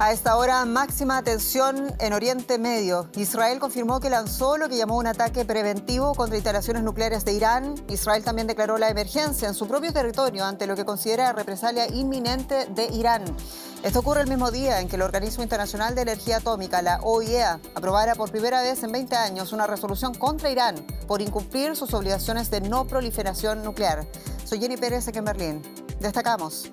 A esta hora, máxima tensión en Oriente Medio. Israel confirmó que lanzó lo que llamó un ataque preventivo contra instalaciones nucleares de Irán. Israel también declaró la emergencia en su propio territorio ante lo que considera represalia inminente de Irán. Esto ocurre el mismo día en que el Organismo Internacional de Energía Atómica, la OIEA, aprobara por primera vez en 20 años una resolución contra Irán por incumplir sus obligaciones de no proliferación nuclear. Soy Jenny Pérez, aquí en Berlín. Destacamos.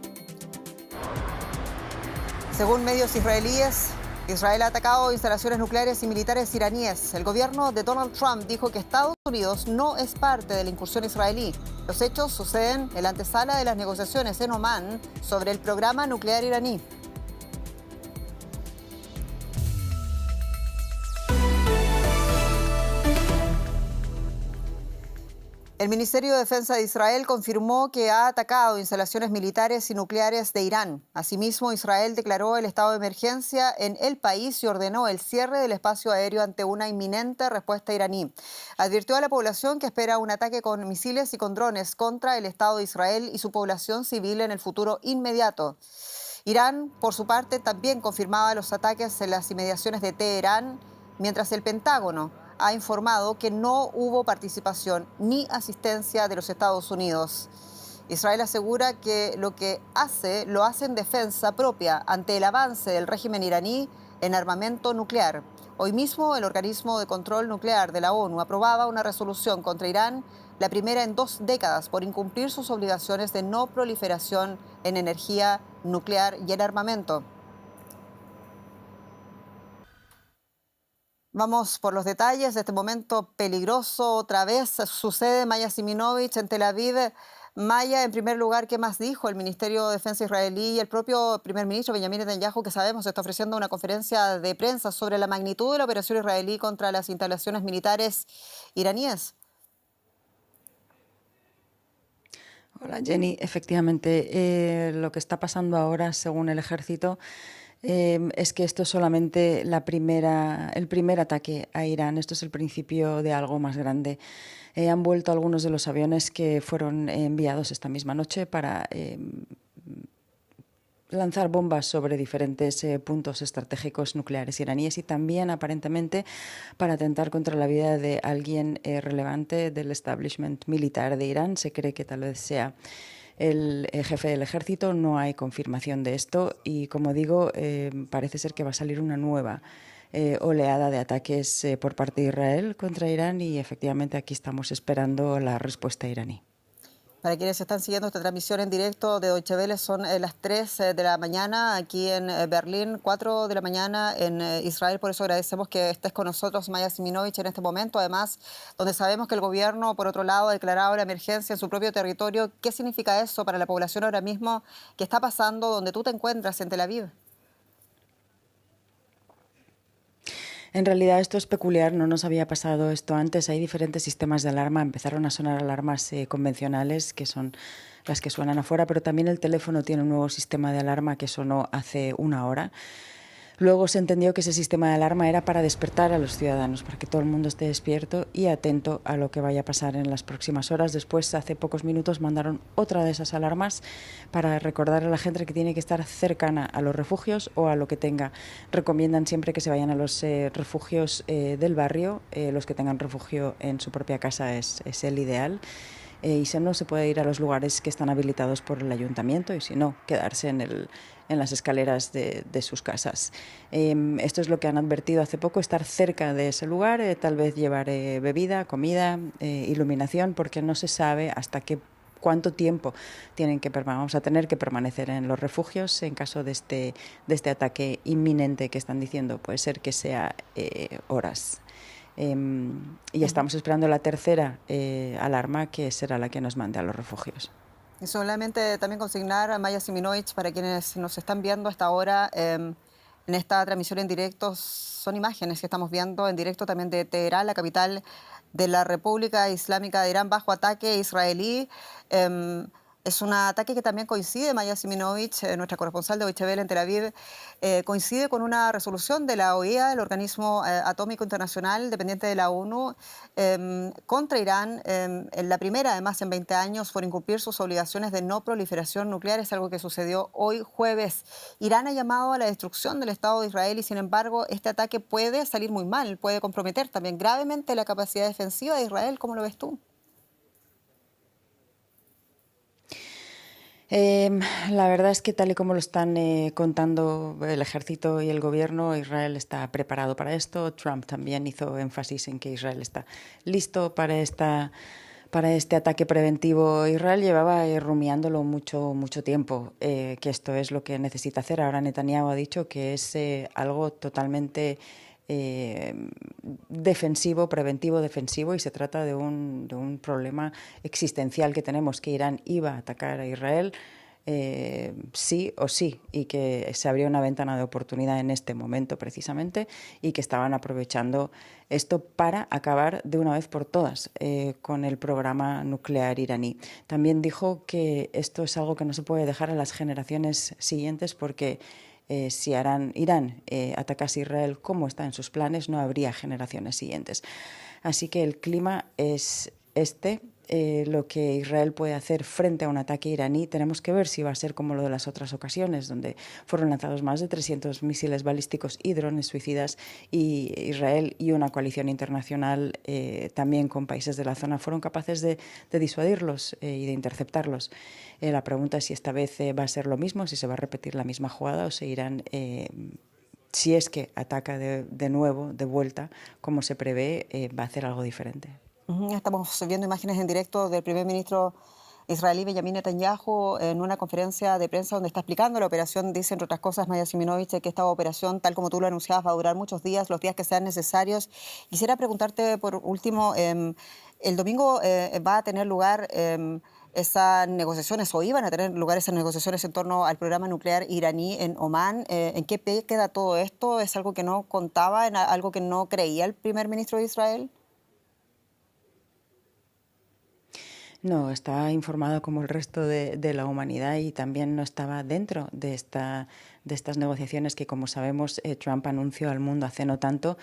Según medios israelíes, Israel ha atacado instalaciones nucleares y militares iraníes. El gobierno de Donald Trump dijo que Estados Unidos no es parte de la incursión israelí. Los hechos suceden en la antesala de las negociaciones en Omán sobre el programa nuclear iraní. El Ministerio de Defensa de Israel confirmó que ha atacado instalaciones militares y nucleares de Irán. Asimismo, Israel declaró el estado de emergencia en el país y ordenó el cierre del espacio aéreo ante una inminente respuesta iraní. Advirtió a la población que espera un ataque con misiles y con drones contra el Estado de Israel y su población civil en el futuro inmediato. Irán, por su parte, también confirmaba los ataques en las inmediaciones de Teherán, mientras el Pentágono ha informado que no hubo participación ni asistencia de los Estados Unidos. Israel asegura que lo que hace, lo hace en defensa propia ante el avance del régimen iraní en armamento nuclear. Hoy mismo el Organismo de Control Nuclear de la ONU aprobaba una resolución contra Irán, la primera en 2 décadas, por incumplir sus obligaciones de no proliferación en energía nuclear y en armamento. Vamos por los detalles de este momento peligroso. Otra vez sucede. Maya Siminovich en Tel Aviv. Maya, en primer lugar, ¿qué más dijo el Ministerio de Defensa israelí y el propio primer ministro Benjamin Netanyahu, que sabemos está ofreciendo una conferencia de prensa sobre la magnitud de la operación israelí contra las instalaciones militares iraníes? Hola Jenny, efectivamente lo que está pasando ahora, según el ejército, es que esto es solamente el primer ataque a Irán. Esto es el principio de algo más grande. Han vuelto algunos de los aviones que fueron enviados esta misma noche para lanzar bombas sobre diferentes puntos estratégicos nucleares iraníes y también aparentemente para atentar contra la vida de alguien relevante del establishment militar de Irán. Se cree que tal vez sea el jefe del ejército. No hay confirmación de esto y, como digo, parece ser que va a salir una nueva oleada de ataques por parte de Israel contra Irán y efectivamente aquí estamos esperando la respuesta iraní. Para quienes están siguiendo esta transmisión en directo de Deutsche Welle, son las 3 de la mañana aquí en Berlín, 4 de la mañana en Israel. Por eso agradecemos que estés con nosotros, Maya Siminovich, en este momento. Además, donde sabemos que el gobierno, por otro lado, ha declarado la emergencia en su propio territorio. ¿Qué significa eso para la población ahora mismo? ¿Qué está pasando donde tú te encuentras, en Tel Aviv? En realidad esto es peculiar, no nos había pasado esto antes. Hay diferentes sistemas de alarma. Empezaron a sonar alarmas convencionales, que son las que suenan afuera, pero también el teléfono tiene un nuevo sistema de alarma que sonó hace una hora. Luego se entendió que ese sistema de alarma era para despertar a los ciudadanos, para que todo el mundo esté despierto y atento a lo que vaya a pasar en las próximas horas. Después, hace pocos minutos, mandaron otra de esas alarmas para recordar a la gente que tiene que estar cercana a los refugios o a lo que tenga. Recomiendan siempre que se vayan a los refugios del barrio. Los que tengan refugio en su propia casa es el ideal. Y si no, se puede ir a los lugares que están habilitados por el ayuntamiento y si no, quedarse en las escaleras de sus casas. Esto es lo que han advertido hace poco, estar cerca de ese lugar, tal vez llevar bebida, comida, iluminación, porque no se sabe hasta cuánto tiempo vamos a tener que permanecer en los refugios en caso de este ataque inminente que están diciendo. Puede ser que sea horas. Y estamos esperando la tercera alarma, que será la que nos mande a los refugios. Y solamente también consignar a Maya Siminovich, para quienes nos están viendo hasta ahora en esta transmisión en directo, son imágenes que estamos viendo en directo también de Teherán, la capital de la República Islámica de Irán, bajo ataque israelí. Es un ataque que también coincide, Maya Siminovich, nuestra corresponsal de Deutsche Welle en Tel Aviv, coincide con una resolución de la OEA, el Organismo Atómico Internacional dependiente de la ONU, contra Irán, en la primera además en 20 años, por incumplir sus obligaciones de no proliferación nuclear. Es algo que sucedió hoy jueves. Irán ha llamado a la destrucción del Estado de Israel y, sin embargo, este ataque puede salir muy mal, puede comprometer también gravemente la capacidad defensiva de Israel. ¿Cómo lo ves tú? La verdad es que tal y como lo están contando el ejército y el gobierno, Israel está preparado para esto. Trump también hizo énfasis en que Israel está listo para este ataque preventivo. Israel llevaba rumiándolo mucho tiempo, que esto es lo que necesita hacer. Ahora Netanyahu ha dicho que es algo totalmente preventivo defensivo, y se trata de un problema existencial que tenemos, que Irán iba a atacar a Israel sí o sí, y que se abrió una ventana de oportunidad en este momento precisamente, y que estaban aprovechando esto para acabar de una vez por todas con el programa nuclear iraní. También dijo que esto es algo que no se puede dejar a las generaciones siguientes, porque si Irán atacase a Israel como está en sus planes, no habría generaciones siguientes. Así que el clima es lo que Israel puede hacer frente a un ataque iraní. Tenemos que ver si va a ser como lo de las otras ocasiones, donde fueron lanzados más de 300 misiles balísticos y drones suicidas, y Israel y una coalición internacional también con países de la zona fueron capaces de disuadirlos y de interceptarlos. La pregunta es si esta vez va a ser lo mismo, si se va a repetir la misma jugada, o si Irán, si es que ataca de nuevo, de vuelta, como se prevé, va a hacer algo diferente. Estamos viendo imágenes en directo del primer ministro israelí Benjamin Netanyahu en una conferencia de prensa donde está explicando la operación. Dice, entre otras cosas, Maya Siminovich, que esta operación, tal como tú lo anunciabas, va a durar muchos días, los días que sean necesarios. Quisiera preguntarte, por último, el domingo va a tener lugar esas negociaciones, o iban a tener lugar esas negociaciones en torno al programa nuclear iraní en Omán. ¿En qué pie queda todo esto? ¿Es algo que no contaba, en algo que no creía el primer ministro de Israel? No, estaba informado como el resto de la humanidad, y también no estaba dentro de estas negociaciones que, como sabemos, Trump anunció al mundo hace no tanto,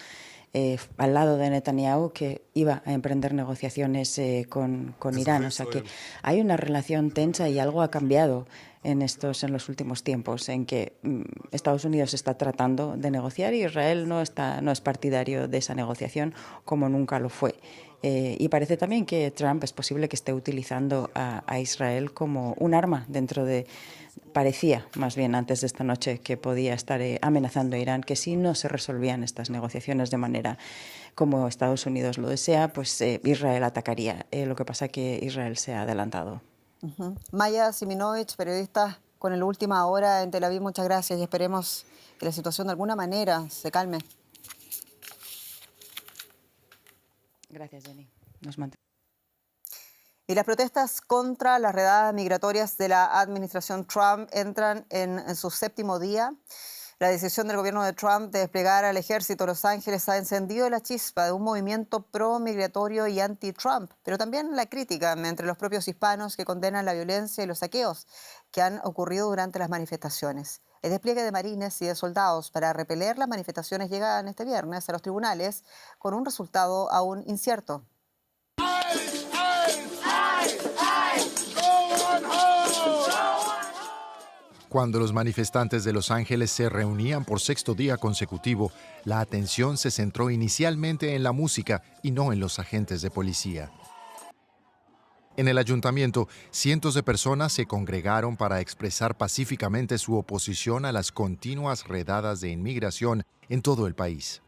al lado de Netanyahu, que iba a emprender negociaciones con Irán. O sea que hay una relación tensa, y algo ha cambiado en los últimos tiempos, en que Estados Unidos está tratando de negociar y Israel no es partidario de esa negociación, como nunca lo fue. Y parece también que Trump es posible que esté utilizando a Israel como un arma parecía más bien antes de esta noche que podía estar amenazando a Irán, que si no se resolvían estas negociaciones de manera como Estados Unidos lo desea, pues Israel atacaría. Lo que pasa es que Israel se ha adelantado. Maya Siminovich, periodista con el Última Hora en Tel Aviv, muchas gracias, y esperemos que la situación de alguna manera se calme. Gracias, Jenny. Y las protestas contra las redadas migratorias de la administración Trump entran en su séptimo día. La decisión del gobierno de Trump de desplegar al ejército en Los Ángeles ha encendido la chispa de un movimiento pro-migratorio y anti-Trump, pero también la crítica entre los propios hispanos, que condenan la violencia y los saqueos que han ocurrido durante las manifestaciones. El despliegue de marines y de soldados para repeler las manifestaciones llegan este viernes a los tribunales con un resultado aún incierto. Cuando los manifestantes de Los Ángeles se reunían por sexto día consecutivo, la atención se centró inicialmente en la música y no en los agentes de policía. En el ayuntamiento, cientos de personas se congregaron para expresar pacíficamente su oposición a las continuas redadas de inmigración en todo el país.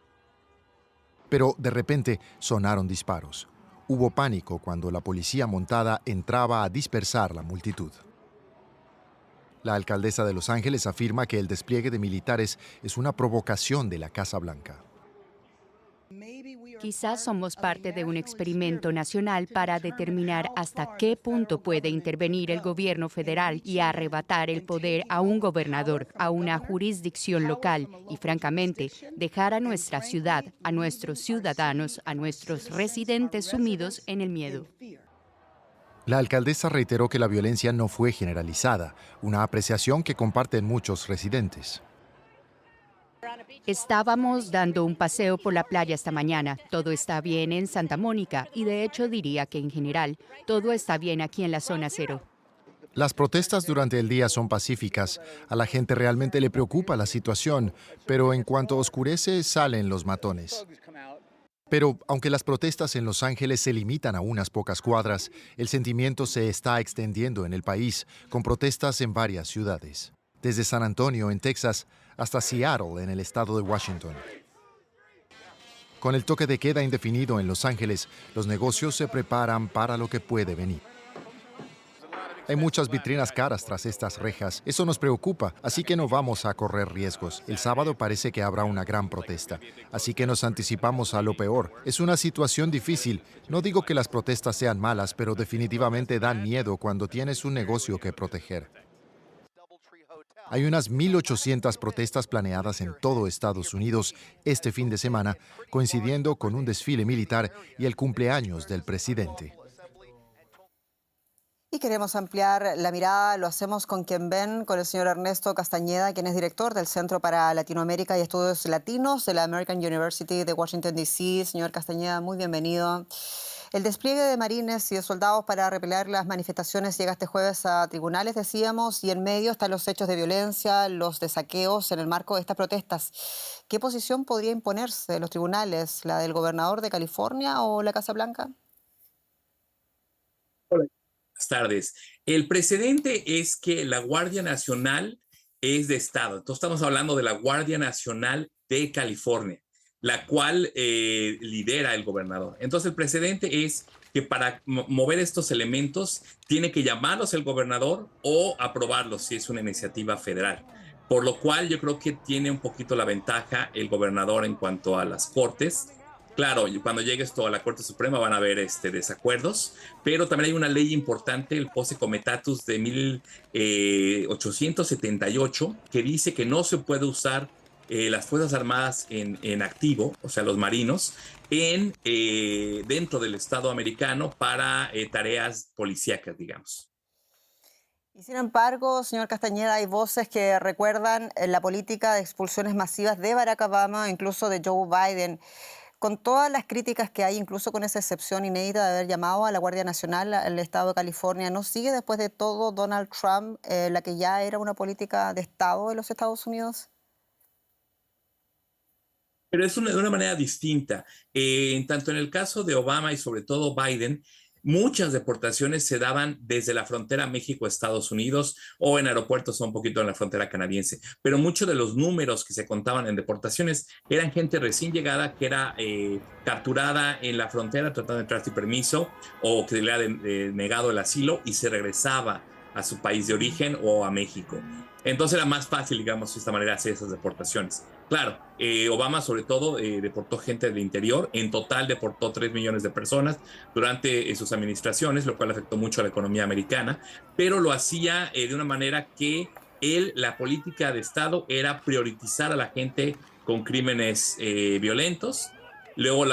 Pero de repente sonaron disparos. Hubo pánico cuando la policía montada entraba a dispersar la multitud. La alcaldesa de Los Ángeles afirma que el despliegue de militares es una provocación de la Casa Blanca. Quizás somos parte de un experimento nacional para determinar hasta qué punto puede intervenir el gobierno federal y arrebatar el poder a un gobernador, a una jurisdicción local y, francamente, dejar a nuestra ciudad, a nuestros ciudadanos, a nuestros residentes sumidos en el miedo. La alcaldesa reiteró que la violencia no fue generalizada, una apreciación que comparten muchos residentes. Estábamos dando un paseo por la playa esta mañana. Todo está bien en Santa Mónica y de hecho diría que en general todo está bien aquí en la zona cero. Las protestas durante el día son pacíficas. A la gente realmente le preocupa la situación, pero en cuanto oscurece salen los matones. Pero aunque las protestas en Los Ángeles se limitan a unas pocas cuadras, el sentimiento se está extendiendo en el país, con protestas en varias ciudades. Desde San Antonio, en Texas, hasta Seattle, en el estado de Washington. Con el toque de queda indefinido en Los Ángeles, los negocios se preparan para lo que puede venir. Hay muchas vitrinas caras tras estas rejas. Eso nos preocupa, así que no vamos a correr riesgos. El sábado parece que habrá una gran protesta, así que nos anticipamos a lo peor. Es una situación difícil. No digo que las protestas sean malas, pero definitivamente dan miedo cuando tienes un negocio que proteger. Hay unas 1,800 protestas planeadas en todo Estados Unidos este fin de semana, coincidiendo con un desfile militar y el cumpleaños del presidente. Y queremos ampliar la mirada, lo hacemos con quien ven, con el señor Ernesto Castañeda, quien es director del Centro para Latinoamérica y Estudios Latinos de la American University de Washington, D.C. Señor Castañeda, muy bienvenido. El despliegue de marines y de soldados para repeler las manifestaciones llega este jueves a tribunales, decíamos, y en medio están los hechos de violencia, los de saqueos en el marco de estas protestas. ¿Qué posición podría imponerse en los tribunales? ¿La del gobernador de California o la Casa Blanca? Buenas tardes. El precedente es que la Guardia Nacional es de Estado. Entonces estamos hablando de la Guardia Nacional de California, la cual lidera el gobernador. Entonces el precedente es que para mover estos elementos tiene que llamarlos el gobernador o aprobarlos si es una iniciativa federal. Por lo cual yo creo que tiene un poquito la ventaja el gobernador en cuanto a las cortes. Claro, cuando llegue esto a la Corte Suprema van a haber desacuerdos, pero también hay una ley importante, el Posse Comitatus de 1878, que dice que no se puede usar las Fuerzas Armadas en activo, o sea, los marinos, dentro del Estado americano para tareas policíacas, digamos. Y sin embargo, señor Castañeda, hay voces que recuerdan la política de expulsiones masivas de Barack Obama, incluso de Joe Biden. Con todas las críticas que hay, incluso con esa excepción inédita de haber llamado a la Guardia Nacional al Estado de California, ¿no sigue después de todo Donald Trump la que ya era una política de Estado de los Estados Unidos? Pero es de una manera distinta. Tanto en el caso de Obama y sobre todo Biden, muchas deportaciones se daban desde la frontera México-Estados Unidos o en aeropuertos o un poquito en la frontera canadiense. Pero muchos de los números que se contaban en deportaciones eran gente recién llegada que era capturada en la frontera tratando de entrar sin permiso o que le ha negado el asilo y se regresaba a su país de origen o a México. Entonces era más fácil, digamos, de esta manera hacer esas deportaciones. Claro, Obama sobre todo deportó gente del interior, en total deportó 3 millones de personas durante sus administraciones, lo cual afectó mucho a la economía americana, pero lo hacía de una manera que la política de Estado era priorizar a la gente con crímenes violentos. Luego,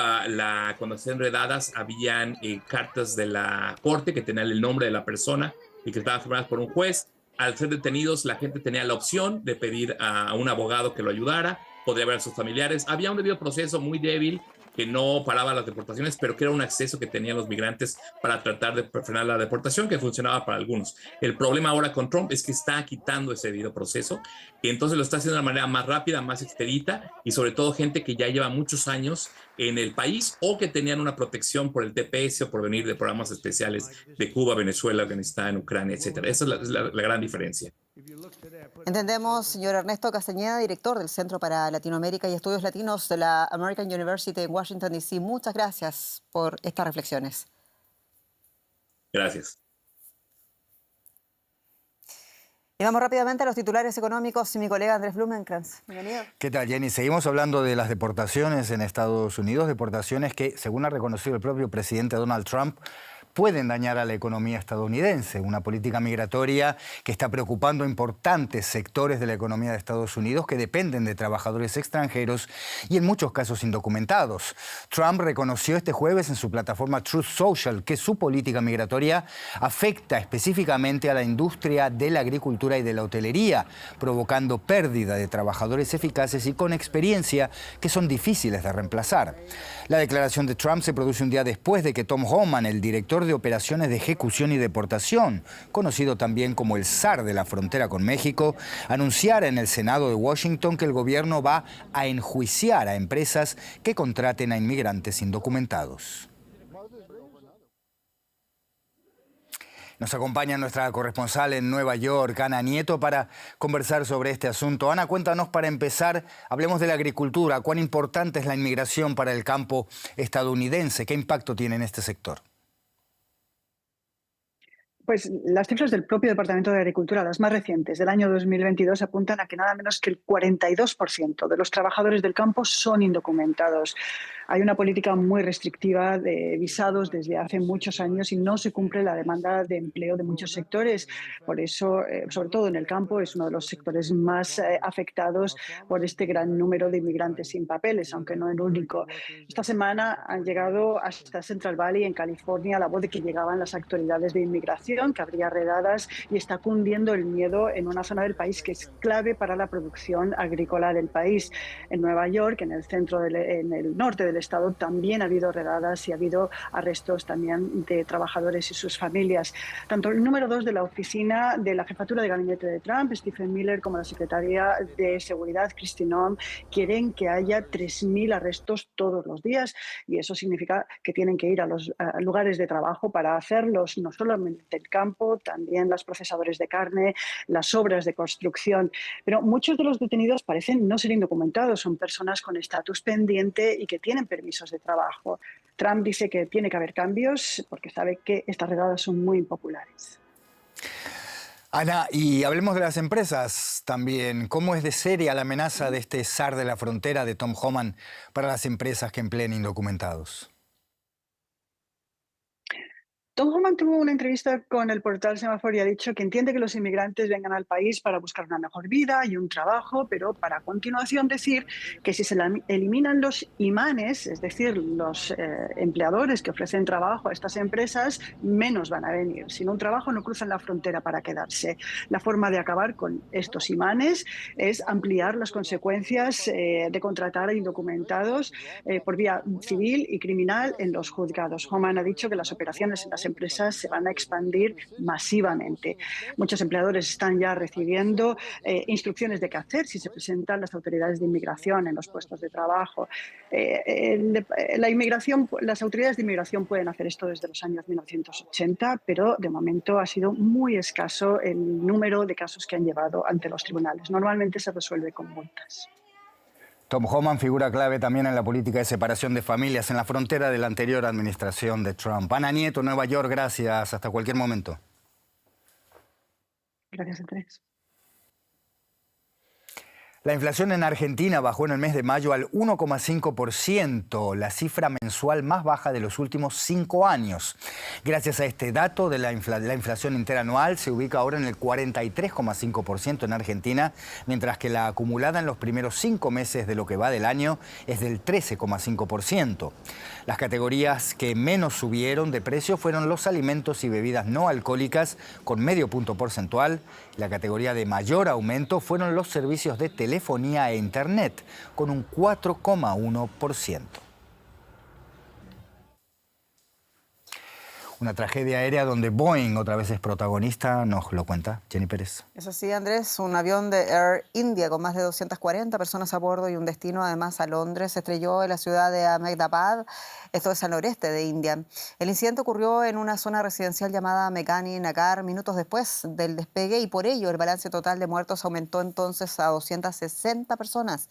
cuando se enredadas, habían cartas de la corte que tenían el nombre de la persona y que estaban firmadas por un juez. Al ser detenidos, la gente tenía la opción de pedir a un abogado que lo ayudara, podría ver a sus familiares. Había un debido proceso muy débil que no paraba las deportaciones, pero que era un acceso que tenían los migrantes para tratar de frenar la deportación, que funcionaba para algunos. El problema ahora con Trump es que está quitando ese debido proceso, y entonces lo está haciendo de una manera más rápida, más expedita, y sobre todo gente que ya lleva muchos años en el país o que tenían una protección por el TPS o por venir de programas especiales de Cuba, Venezuela, Afganistán, Ucrania, etcétera. Esa es la gran diferencia. Entendemos, señor Ernesto Castañeda, director del Centro para Latinoamérica y Estudios Latinos de la American University en Washington, D.C. Muchas gracias por estas reflexiones. Gracias. Y vamos rápidamente a los titulares económicos y mi colega Andrés Blumenkrantz. Bienvenido. ¿Qué tal, Jenny? Seguimos hablando de las deportaciones en Estados Unidos, deportaciones que, según ha reconocido el propio presidente Donald Trump, pueden dañar a la economía estadounidense, una política migratoria que está preocupando a importantes sectores de la economía de Estados Unidos que dependen de trabajadores extranjeros y en muchos casos indocumentados. Trump reconoció este jueves en su plataforma Truth Social que su política migratoria afecta específicamente a la industria de la agricultura y de la hotelería, provocando pérdida de trabajadores eficaces y con experiencia que son difíciles de reemplazar. La declaración de Trump se produce un día después de que Tom Homan, el director de operaciones de ejecución y deportación, conocido también como el zar de la frontera con México, anunciara en el Senado de Washington que el gobierno va a enjuiciar a empresas que contraten a inmigrantes indocumentados. Nos acompaña nuestra corresponsal en Nueva York, Ana Nieto, para conversar sobre este asunto. Ana, cuéntanos para empezar, hablemos de la agricultura. ¿Cuán importante es la inmigración para el campo estadounidense? ¿Qué impacto tiene en este sector? Pues las cifras del propio Departamento de Agricultura, las más recientes, del año 2022, apuntan a que nada menos que el 42% de los trabajadores del campo son indocumentados. Hay una política muy restrictiva de visados desde hace muchos años y no se cumple la demanda de empleo de muchos sectores. Por eso, sobre todo en el campo, es uno de los sectores más afectados por este gran número de inmigrantes sin papeles, aunque no el único. Esta semana han llegado hasta Central Valley, en California, la voz de que llegaban las autoridades de inmigración, que habría redadas, y está cundiendo el miedo en una zona del país que es clave para la producción agrícola del país. En Nueva York, en el centro, en el norte del estado, también ha habido redadas y ha habido arrestos también de trabajadores y sus familias. Tanto el número 2 de la oficina de la jefatura de gabinete de Trump, Stephen Miller, como la secretaria de Seguridad, Kristi Noem, quieren que haya 3.000 arrestos todos los días, y eso significa que tienen que ir a los lugares de trabajo para hacerlos, no solamente el campo, también los procesadores de carne, las obras de construcción. Pero muchos de los detenidos parecen no ser indocumentados, son personas con estatus pendiente y que tienen permisos de trabajo. Trump dice que tiene que haber cambios porque sabe que estas redadas son muy impopulares. Ana, y hablemos de las empresas también. ¿Cómo es de seria la amenaza de este zar de la frontera, de Tom Homan, para las empresas que empleen indocumentados? Tom Homan tuvo una entrevista con el portal Semafor y ha dicho que entiende que los inmigrantes vengan al país para buscar una mejor vida y un trabajo, pero para a continuación decir que si se eliminan los imanes, es decir, los empleadores que ofrecen trabajo a estas empresas, menos van a venir. Sin un trabajo no cruzan la frontera para quedarse. La forma de acabar con estos imanes es ampliar las consecuencias de contratar a indocumentados por vía civil y criminal en los juzgados. Homan ha dicho que las operaciones en las empresas se van a expandir masivamente. Muchos empleadores están ya recibiendo instrucciones de qué hacer si se presentan las autoridades de inmigración en los puestos de trabajo. Las autoridades de inmigración pueden hacer esto desde los años 1980, pero de momento ha sido muy escaso el número de casos que han llevado ante los tribunales. Normalmente se resuelve con multas. Tom Homan, figura clave también en la política de separación de familias en la frontera de la anterior administración de Trump. Ana Nieto, Nueva York, gracias. Hasta cualquier momento. Gracias, Andrés. La inflación en Argentina bajó en el mes de mayo al 1,5%, la cifra mensual más baja de los últimos 5 años. Gracias a este dato de la inflación interanual se ubica ahora en el 43,5% en Argentina, mientras que la acumulada en los primeros 5 meses de lo que va del año es del 13,5%. Las categorías que menos subieron de precio fueron los alimentos y bebidas no alcohólicas, con medio punto porcentual. La categoría de mayor aumento fueron los servicios de telefonía e internet, con un 4,1%. Una tragedia aérea donde Boeing otra vez es protagonista, nos lo cuenta Jenny Pérez. Eso sí, Andrés, un avión de Air India con más de 240 personas a bordo y un destino además a Londres se estrelló en la ciudad de Ahmedabad, esto es al noreste de India. El incidente ocurrió en una zona residencial llamada Mekani Nagar minutos después del despegue y por ello el balance total de muertos aumentó entonces a 260 personas.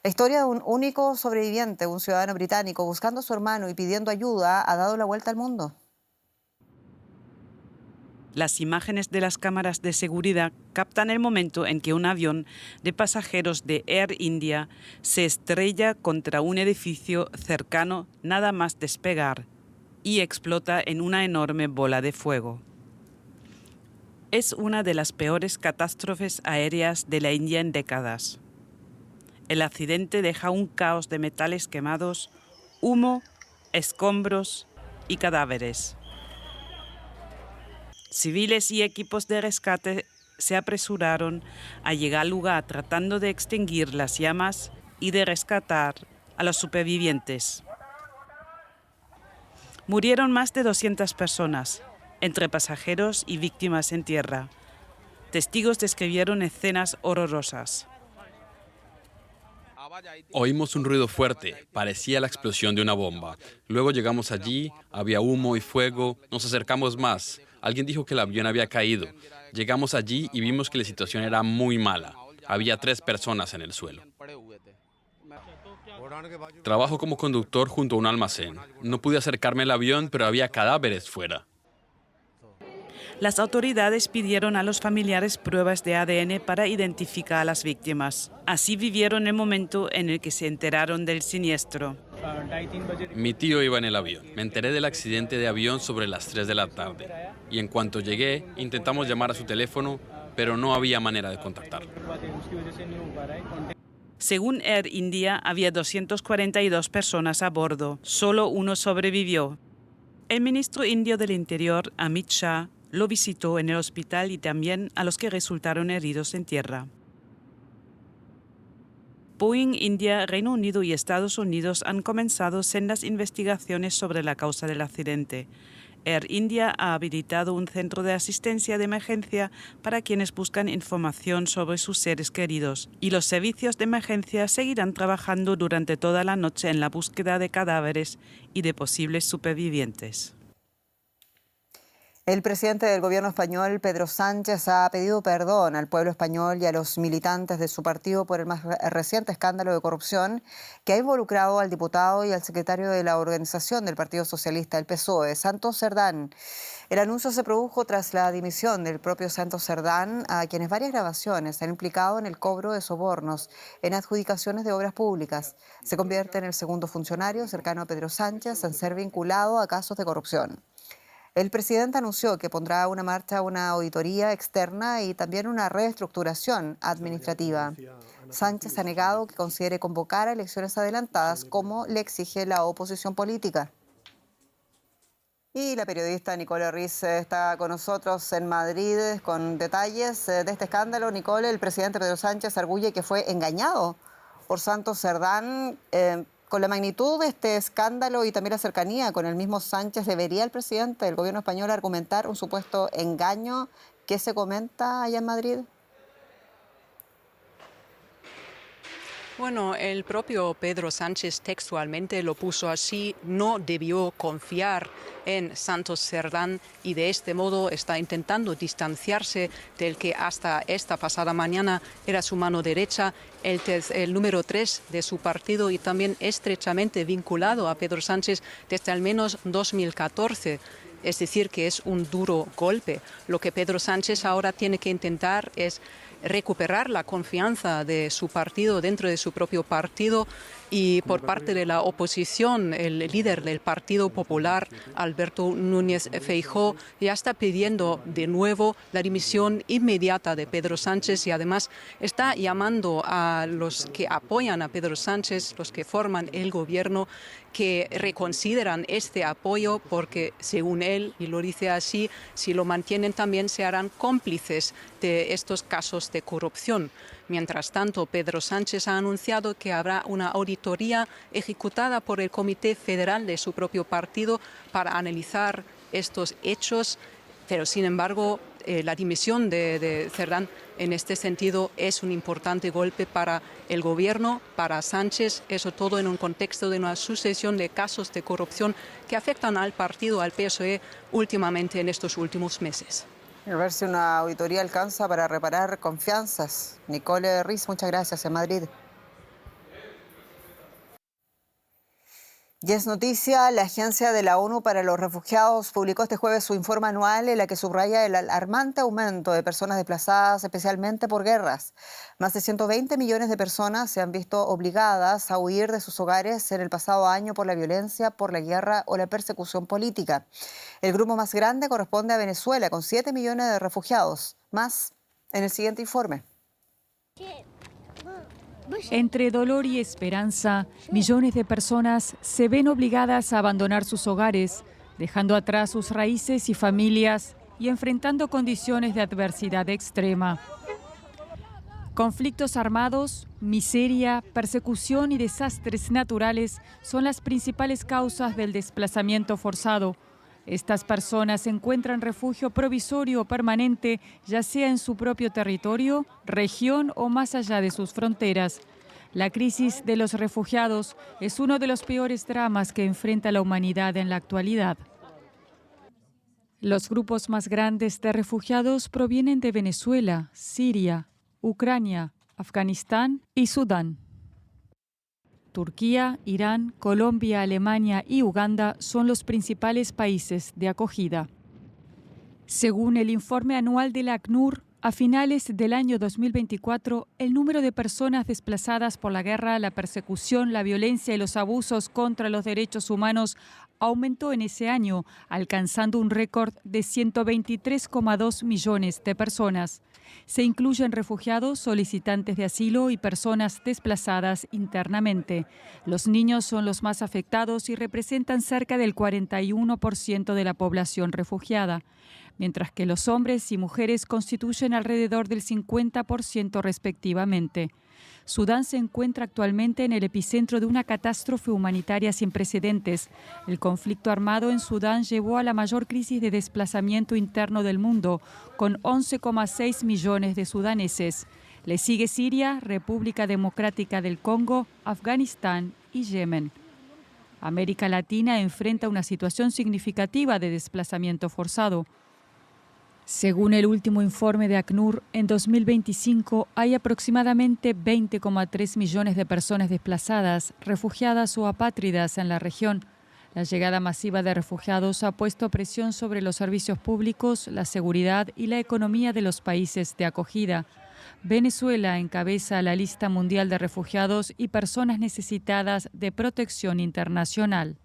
La historia de un único sobreviviente, un ciudadano británico, buscando a su hermano y pidiendo ayuda, ha dado la vuelta al mundo. Las imágenes de las cámaras de seguridad captan el momento en que un avión de pasajeros de Air India se estrella contra un edificio cercano nada más despegar. y explota en una enorme bola de fuego. Es una de las peores catástrofes aéreas de la India en décadas. El accidente deja un caos de metales quemados, humo, escombros y cadáveres. Civiles y equipos de rescate se apresuraron a llegar al lugar tratando de extinguir las llamas y de rescatar a los supervivientes. Murieron más de 200 personas, entre pasajeros y víctimas en tierra. Testigos describieron escenas horrorosas. Oímos un ruido fuerte, parecía la explosión de una bomba. Luego llegamos allí, había humo y fuego, nos acercamos más. Alguien dijo que el avión había caído. Llegamos allí y vimos que la situación era muy mala. Había 3 personas en el suelo. Trabajo como conductor junto a un almacén. No pude acercarme al avión, pero había cadáveres fuera. Las autoridades pidieron a los familiares pruebas de ADN para identificar a las víctimas. Así vivieron el momento en el que se enteraron del siniestro. Mi tío iba en el avión. Me enteré del accidente de avión sobre las 3 de la tarde. Y en cuanto llegué, intentamos llamar a su teléfono, pero no había manera de contactarlo. Según Air India, había 242 personas a bordo. Solo uno sobrevivió. El ministro indio del Interior, Amit Shah, lo visitó en el hospital y también a los que resultaron heridos en tierra. Boeing India, Reino Unido y Estados Unidos han comenzado sendas investigaciones sobre la causa del accidente. Air India ha habilitado un centro de asistencia de emergencia para quienes buscan información sobre sus seres queridos, y los servicios de emergencia seguirán trabajando durante toda la noche en la búsqueda de cadáveres y de posibles supervivientes. El presidente del gobierno español, Pedro Sánchez, ha pedido perdón al pueblo español y a los militantes de su partido por el más reciente escándalo de corrupción que ha involucrado al diputado y al secretario de la organización del Partido Socialista, el PSOE, Santos Cerdán. El anuncio se produjo tras la dimisión del propio Santos Cerdán, a quienes varias grabaciones han implicado en el cobro de sobornos en adjudicaciones de obras públicas. Se convierte en el segundo funcionario cercano a Pedro Sánchez en ser vinculado a casos de corrupción. El presidente anunció que pondrá en marcha una auditoría externa y también una reestructuración administrativa. Sánchez ha negado que considere convocar a elecciones adelantadas como le exige la oposición política. Y la periodista Nicole Riz está con nosotros en Madrid con detalles de este escándalo. Nicole, el presidente Pedro Sánchez arguye que fue engañado por Santos Cerdán. Con la magnitud de este escándalo y también la cercanía con el mismo Sánchez, ¿debería el presidente del gobierno español argumentar un supuesto engaño? ¿Qué se comenta allá en Madrid? Bueno, el propio Pedro Sánchez textualmente lo puso así: no debió confiar en Santos Cerdán y de este modo está intentando distanciarse del que hasta esta pasada mañana era su mano derecha, el número 3 de su partido y también estrechamente vinculado a Pedro Sánchez desde al menos 2014. Es decir, que es un duro golpe. Lo que Pedro Sánchez ahora tiene que intentar es recuperar la confianza de su partido dentro de su propio partido, y por parte de la oposición, el líder del Partido Popular, Alberto Núñez Feijóo, ya está pidiendo de nuevo la dimisión inmediata de Pedro Sánchez y además está llamando a los que apoyan a Pedro Sánchez, los que forman el gobierno, que reconsideran este apoyo porque, según él, y lo dice así, si lo mantienen también se harán cómplices de estos casos de corrupción. Mientras tanto, Pedro Sánchez ha anunciado que habrá una auditoría ejecutada por el Comité Federal de su propio partido para analizar estos hechos, pero sin embargo la dimisión de Cerdán en este sentido es un importante golpe para el gobierno, para Sánchez, eso todo en un contexto de una sucesión de casos de corrupción que afectan al partido, al PSOE, últimamente en estos últimos meses. A ver si una auditoría alcanza para reparar confianzas. Nicole Riz, muchas gracias, en Madrid. Y es noticia, la Agencia de la ONU para los Refugiados publicó este jueves su informe anual en la que subraya el alarmante aumento de personas desplazadas, especialmente por guerras. Más de 120 millones de personas se han visto obligadas a huir de sus hogares en el pasado año por la violencia, por la guerra o la persecución política. El grupo más grande corresponde a Venezuela, con 7 millones de refugiados. Más en el siguiente informe. Entre dolor y esperanza, millones de personas se ven obligadas a abandonar sus hogares, dejando atrás sus raíces y familias y enfrentando condiciones de adversidad extrema. Conflictos armados, miseria, persecución y desastres naturales son las principales causas del desplazamiento forzado. Estas personas encuentran refugio provisorio o permanente, ya sea en su propio territorio, región o más allá de sus fronteras. La crisis de los refugiados es uno de los peores dramas que enfrenta la humanidad en la actualidad. Los grupos más grandes de refugiados provienen de Venezuela, Siria, Ucrania, Afganistán y Sudán. Turquía, Irán, Colombia, Alemania y Uganda son los principales países de acogida. Según el informe anual de la ACNUR, a finales del año 2024, el número de personas desplazadas por la guerra, la persecución, la violencia y los abusos contra los derechos humanos aumentó en ese año, alcanzando un récord de 123,2 millones de personas. Se incluyen refugiados, solicitantes de asilo y personas desplazadas internamente. Los niños son los más afectados y representan cerca del 41% de la población refugiada, mientras que los hombres y mujeres constituyen alrededor del 50% respectivamente. Sudán se encuentra actualmente en el epicentro de una catástrofe humanitaria sin precedentes. El conflicto armado en Sudán llevó a la mayor crisis de desplazamiento interno del mundo, con 11,6 millones de sudaneses. Le sigue Siria, República Democrática del Congo, Afganistán y Yemen. América Latina enfrenta una situación significativa de desplazamiento forzado. Según el último informe de ACNUR, en 2025 hay aproximadamente 20,3 millones de personas desplazadas, refugiadas o apátridas en la región. La llegada masiva de refugiados ha puesto presión sobre los servicios públicos, la seguridad y la economía de los países de acogida. Venezuela encabeza la lista mundial de refugiados y personas necesitadas de protección internacional.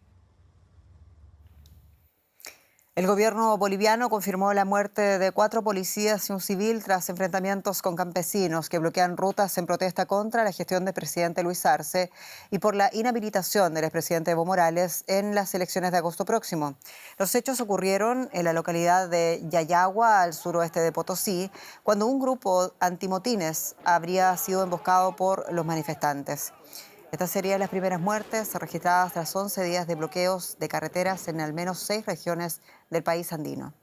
El gobierno boliviano confirmó la muerte de 4 policías y un civil tras enfrentamientos con campesinos que bloquean rutas en protesta contra la gestión del presidente Luis Arce y por la inhabilitación del expresidente Evo Morales en las elecciones de agosto próximo. Los hechos ocurrieron en la localidad de Yayagua, al suroeste de Potosí, cuando un grupo antimotines habría sido emboscado por los manifestantes. Estas serían las primeras muertes registradas tras 11 días de bloqueos de carreteras en al menos 6 regiones del país andino.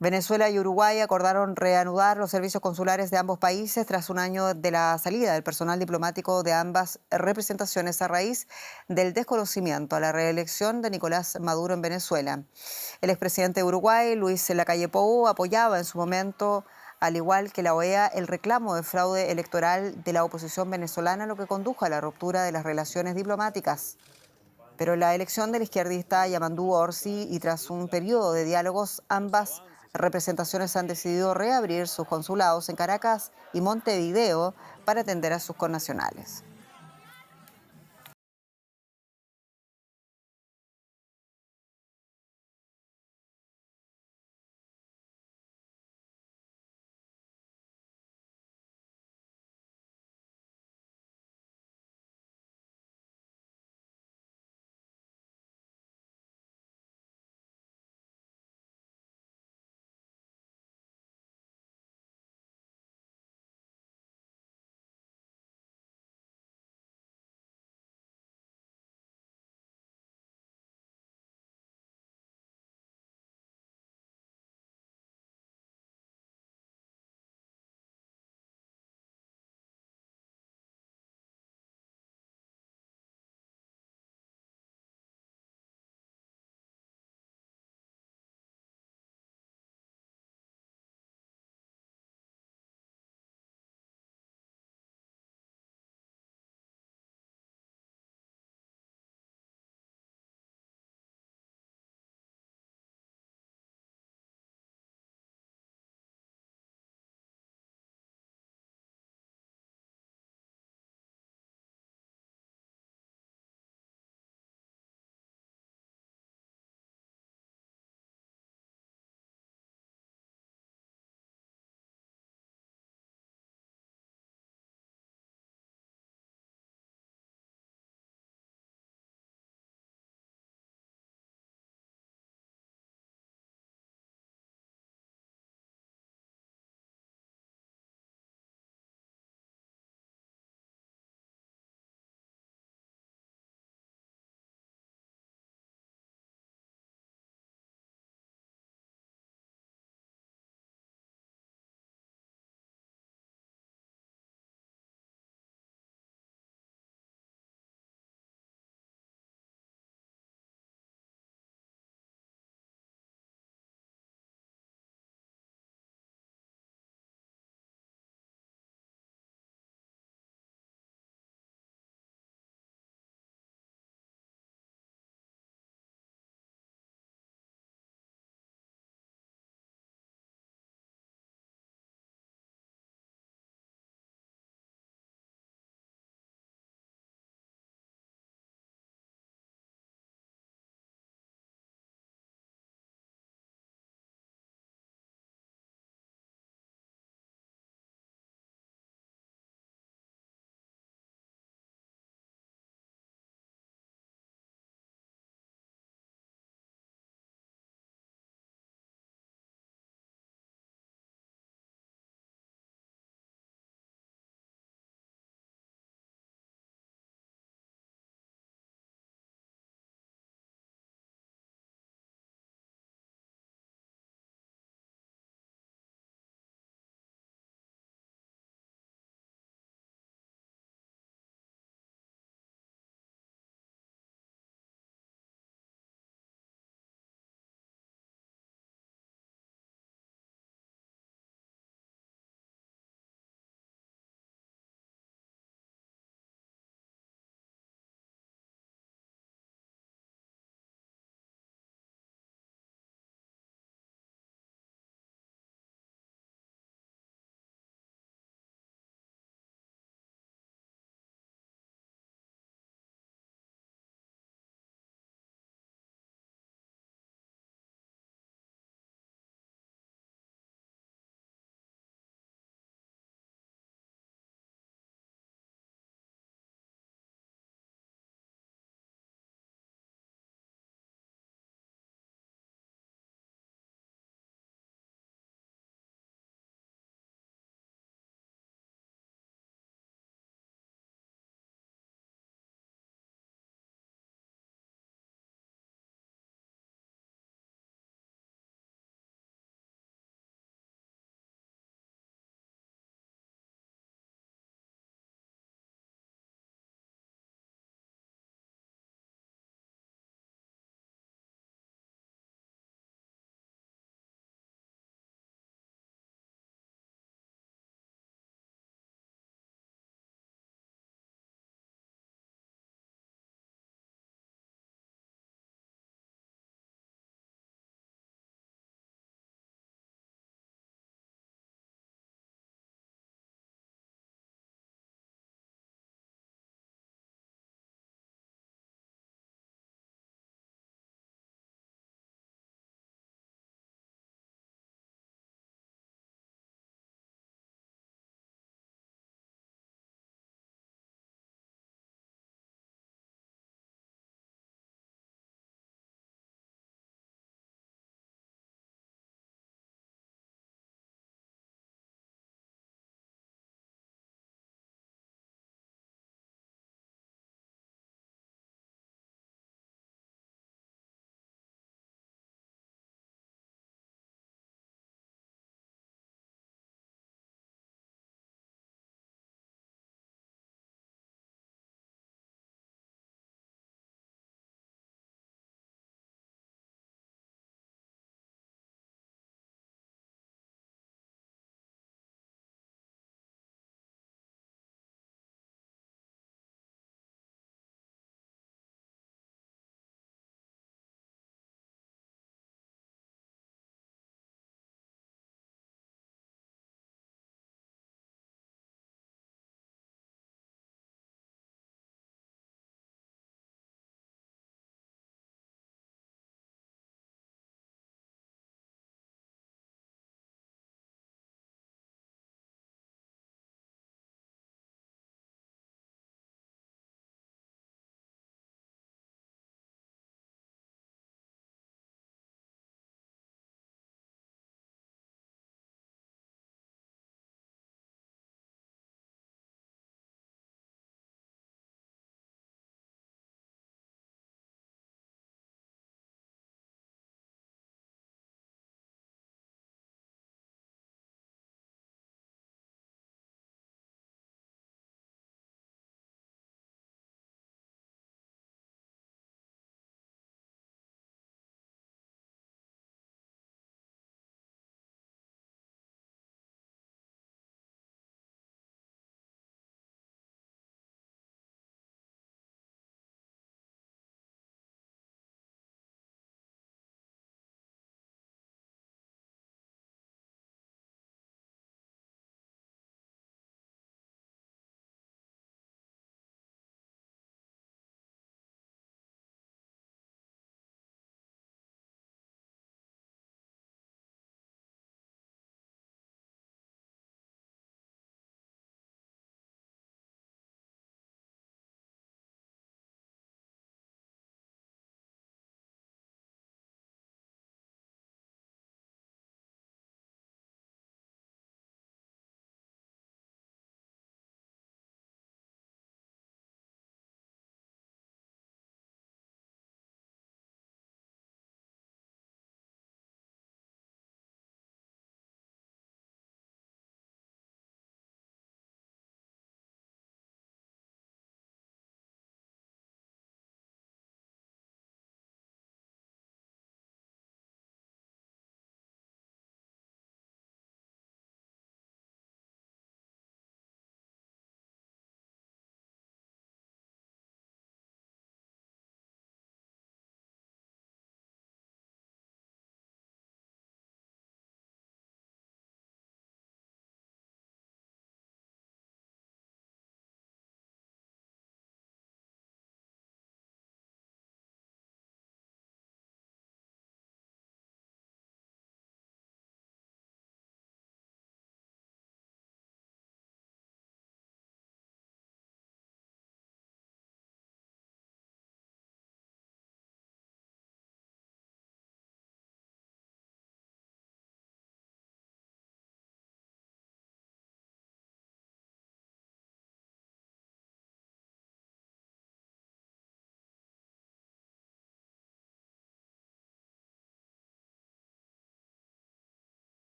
Venezuela y Uruguay acordaron reanudar los servicios consulares de ambos países tras un año de la salida del personal diplomático de ambas representaciones a raíz del desconocimiento a la reelección de Nicolás Maduro en Venezuela. El expresidente de Uruguay, Luis Lacalle Pou, apoyaba en su momento, al igual que la OEA, el reclamo de fraude electoral de la oposición venezolana, lo que condujo a la ruptura de las relaciones diplomáticas. Pero la elección del izquierdista Yamandu Orsi y tras un periodo de diálogos, ambas representaciones han decidido reabrir sus consulados en Caracas y Montevideo para atender a sus connacionales.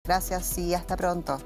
Gracias y hasta pronto.